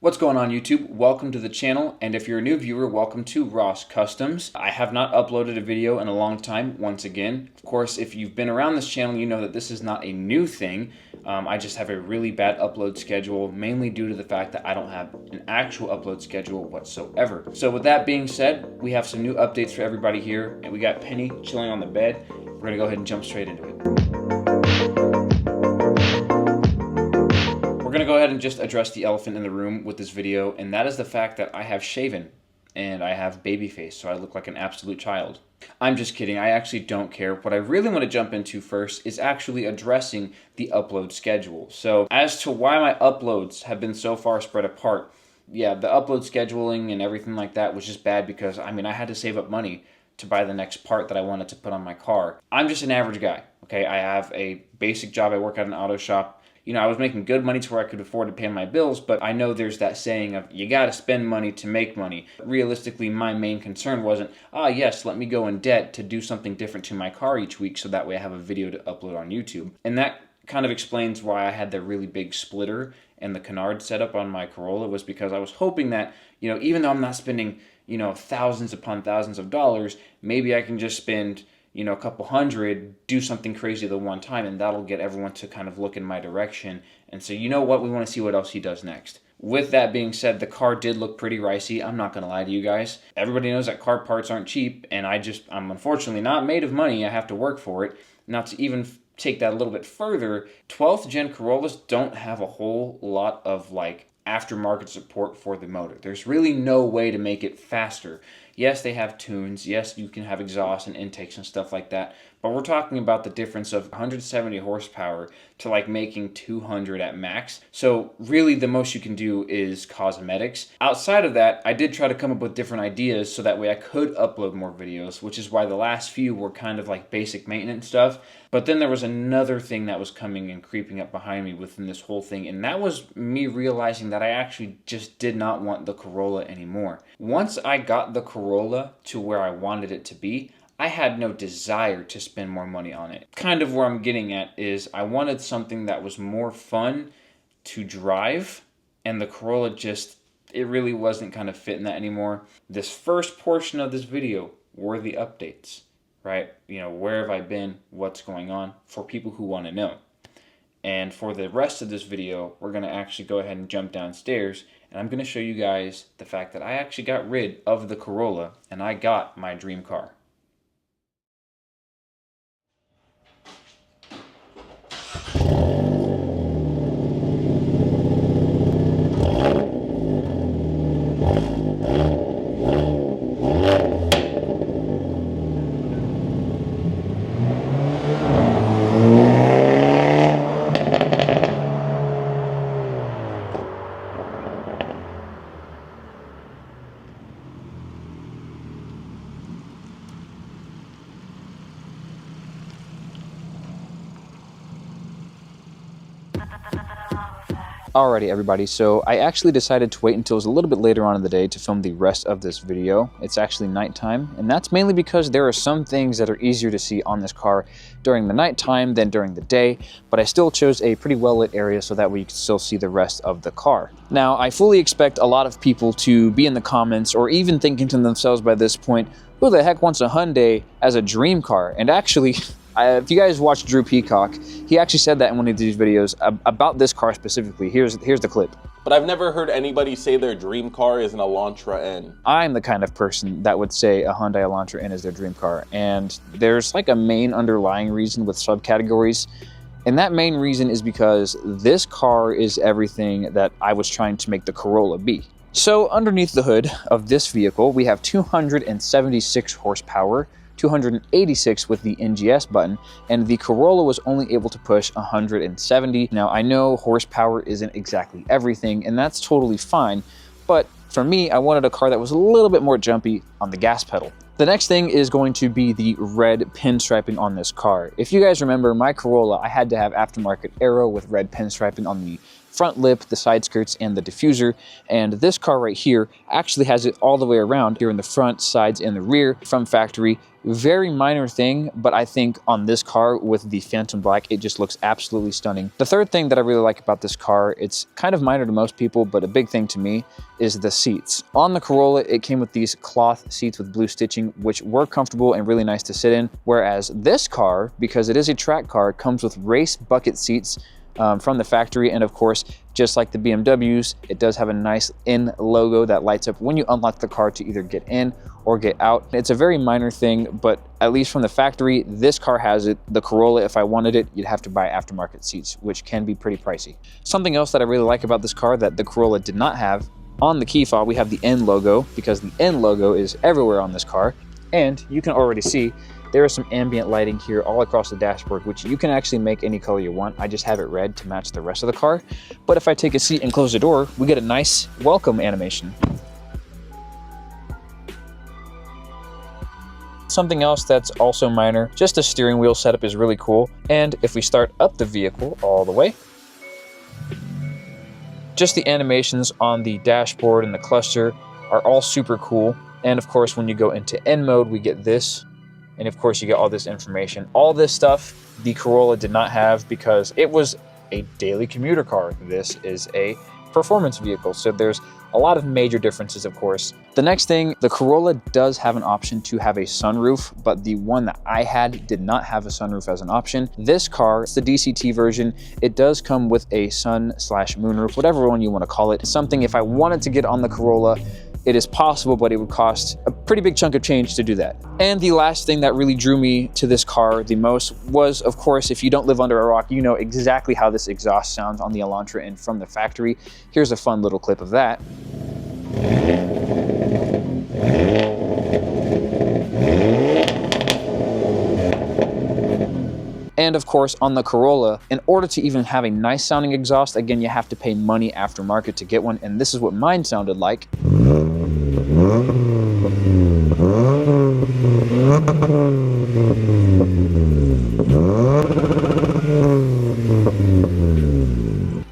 What's going on YouTube? Welcome to the channel, and if you're a new viewer, welcome to Ross Customs. I have not uploaded a video in a long time, once again. Of course, if you've been around this channel, you know that this is not a new thing. I just have a really bad upload schedule, mainly due to the fact that I don't have an actual upload schedule whatsoever. So with that being said, we have some new updates for everybody here, and we got Penny chilling on the bed. We're gonna go ahead and jump straight into it. We're gonna go ahead and just address the elephant in the room with this video, and that is the fact that I have shaven and I have baby face, so I look like an absolute child. I'm just kidding, I actually don't care. What I really want to jump into first is actually addressing the upload schedule. So as to why my uploads have been so far spread apart, yeah, the upload scheduling and everything like that was just bad because, I had to save up money to buy the next part that I wanted to put on my car. I'm just an average guy, okay? I have a basic job, I work at an auto shop. You know, I was making good money to where I could afford to pay my bills, but I know there's that saying of you gotta spend money to make money. Realistically, my main concern wasn't, yes, let me go in debt to do something different to my car each week so that way I have a video to upload on YouTube. And that kind of explains why I had the really big splitter and the canard setup on my Corolla, was because I was hoping that, you know, even though I'm not spending, you know, thousands upon thousands of dollars, maybe I can just spend, you know, a couple hundred, do something crazy the one time, and that'll get everyone to kind of look in my direction and say, you know what, we want to see what else he does next. With that being said, the car did look pretty ricey. I'm not going to lie to you guys. Everybody knows that car parts aren't cheap, and I'm unfortunately not made of money. I have to work for it. Not to even take that a little bit further, 12th gen Corollas don't have a whole lot of like aftermarket support for the motor. There's really no way to make it faster. Yes, they have tunes. Yes, you can have exhaust and intakes and stuff like that. But we're talking about the difference of 170 horsepower to like making 200 at max. So really the most you can do is cosmetics. Outside of that, I did try to come up with different ideas so that way I could upload more videos, which is why the last few were kind of like basic maintenance stuff. But then there was another thing that was coming and creeping up behind me within this whole thing, and that was me realizing that I actually just did not want the Corolla anymore. Once I got the Corolla to where I wanted it to be, I had no desire to spend more money on it. Kind of where I'm getting at is I wanted something that was more fun to drive, and the Corolla just, it really wasn't kind of fitting that anymore. This first portion of this video were the updates, right? You know, where have I been, what's going on, for people who want to know. And for the rest of this video, we're going to actually go ahead and jump downstairs, and I'm going to show you guys the fact that I actually got rid of the Corolla and I got my dream car. Alrighty everybody, so I actually decided to wait until it was a little bit later on in the day to film the rest of this video. It's actually nighttime, and that's mainly because there are some things that are easier to see on this car during the nighttime than during the day, but I still chose a pretty well lit area so that we can still see the rest of the car. Now, I fully expect a lot of people to be in the comments or even thinking to themselves by this point, who the heck wants a Hyundai as a dream car? And actually, if you guys watch Drew Peacock, he actually said that in one of these videos about this car specifically. Here's the clip. But I've never heard anybody say their dream car is an Elantra N. I'm the kind of person that would say a Hyundai Elantra N is their dream car. And there's like a main underlying reason with subcategories. And that main reason is because this car is everything that I was trying to make the Corolla be. So underneath the hood of this vehicle, we have 276 horsepower, 286 with the NGS button, and the Corolla was only able to push 170. Now, I know horsepower isn't exactly everything, and that's totally fine, but for me, I wanted a car that was a little bit more jumpy on the gas pedal. The next thing is going to be the red pinstriping on this car. If you guys remember my Corolla, I had to have aftermarket aero with red pinstriping on the front lip, the side skirts, and the diffuser. And this car right here actually has it all the way around here in the front, sides, and the rear from factory. Very minor thing, but I think on this car with the Phantom Black, it just looks absolutely stunning. The third thing that I really like about this car, it's kind of minor to most people, but a big thing to me, is the seats. On the Corolla, it came with these cloth seats with blue stitching, which were comfortable and really nice to sit in. Whereas this car, because it is a track car, comes with race bucket seats from the factory. And of course, just like the BMWs, it does have a nice in logo that lights up when you unlock the car to either get in or get out. It's a very minor thing, but at least from the factory, this car has it. The Corolla, if I wanted it, you'd have to buy aftermarket seats, which can be pretty pricey. Something else that I really like about this car that the Corolla did not have, on the key fob, we have the N logo, because the N logo is everywhere on this car. And you can already see there is some ambient lighting here all across the dashboard, which you can actually make any color you want. I just have it red to match the rest of the car. But if I take a seat and close the door, we get a nice welcome animation. Something else that's also minor, just the steering wheel setup is really cool. And if we start up the vehicle all the way, just the animations on the dashboard and the cluster are all super cool. And of course, when you go into N mode, we get this. And of course, you get all this information. All this stuff the Corolla did not have because it was a daily commuter car. This is a performance vehicle. So there's a lot of major differences, of course. The next thing, the Corolla does have an option to have a sunroof, but the one that I had did not have a sunroof as an option. This car, it's the DCT version. It does come with a sun/moonroof, whatever one you want to call it. It's something if I wanted to get on the Corolla, it is possible, but it would cost a pretty big chunk of change to do that. And the last thing that really drew me to this car the most was, of course, if you don't live under a rock, you know exactly how this exhaust sounds on the Elantra and from the factory. Here's a fun little clip of that. And of course, on the Corolla, in order to even have a nice sounding exhaust, again, you have to pay money aftermarket to get one. And this is what mine sounded like.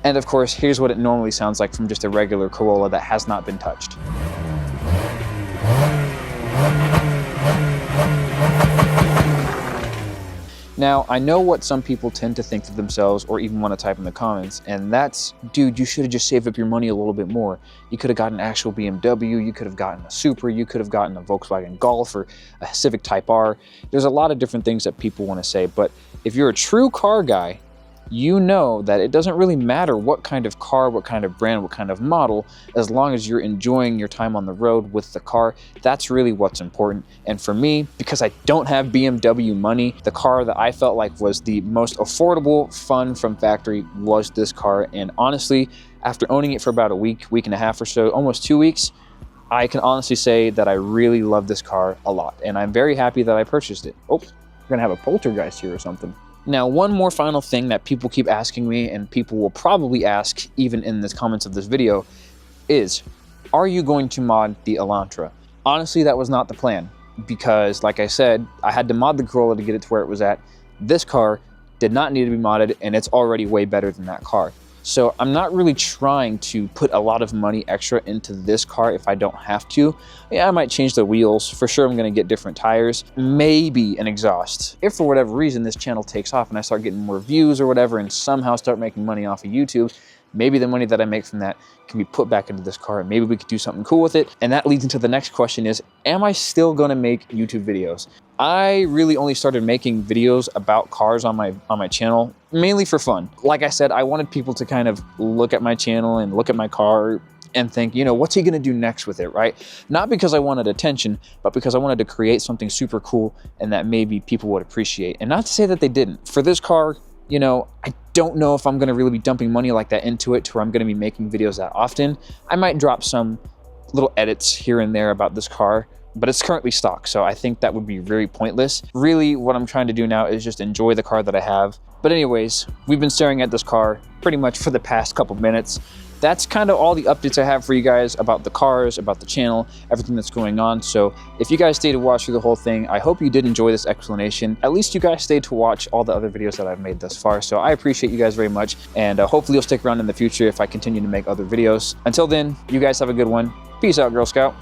And of course, here's what it normally sounds like from just a regular Corolla that has not been touched. Now, I know what some people tend to think to themselves or even want to type in the comments, and that's, dude, you should have just saved up your money a little bit more. You could have gotten an actual BMW, you could have gotten a Supra, you could have gotten a Volkswagen Golf or a Civic Type R. There's a lot of different things that people want to say, but if you're a true car guy, you know that it doesn't really matter what kind of car, what kind of brand, what kind of model, as long as you're enjoying your time on the road with the car. That's really what's important. And for me, because I don't have BMW money, the car that I felt like was the most affordable, fun from factory was this car. And honestly, after owning it for about a week, week and a half or so, almost 2 weeks, I can honestly say that I really love this car a lot. And I'm very happy that I purchased it. Oh, we're gonna have a poltergeist here or something. Now, one more final thing that people keep asking me, and people will probably ask even in the comments of this video, is, are you going to mod the Elantra? Honestly, that was not the plan, because like I said, I had to mod the Corolla to get it to where it was at. This car did not need to be modded, and it's already way better than that car. So I'm not really trying to put a lot of money extra into this car if I don't have to. Yeah, I might change the wheels. For sure, I'm going to get different tires, maybe an exhaust. If for whatever reason this channel takes off and I start getting more views or whatever and somehow start making money off of YouTube, maybe the money that I make from that can be put back into this car and maybe we could do something cool with it. And that leads into the next question is, am I still going to make YouTube videos? I really only started making videos about cars on my channel, mainly for fun. Like I said, I wanted people to kind of look at my channel and look at my car and think, you know, what's he gonna do next with it, right? Not because I wanted attention, but because I wanted to create something super cool and that maybe people would appreciate. And not to say that they didn't. For this car, you know, I don't know if I'm gonna really be dumping money like that into it to where I'm gonna be making videos that often. I might drop some little edits here and there about this car, but it's currently stock, so I think that would be very pointless. Really, what I'm trying to do now is just enjoy the car that I have. But anyways, we've been staring at this car pretty much for the past couple minutes. that's kind of all the updates I have for you guys about the cars, about the channel, everything that's going on. So if you guys stayed to watch through the whole thing, I hope you did enjoy this explanation. At least you guys stayed to watch all the other videos that I've made thus far. So I appreciate you guys very much. And hopefully you'll stick around in the future if I continue to make other videos. Until then, you guys have a good one. Peace out, Girl Scout.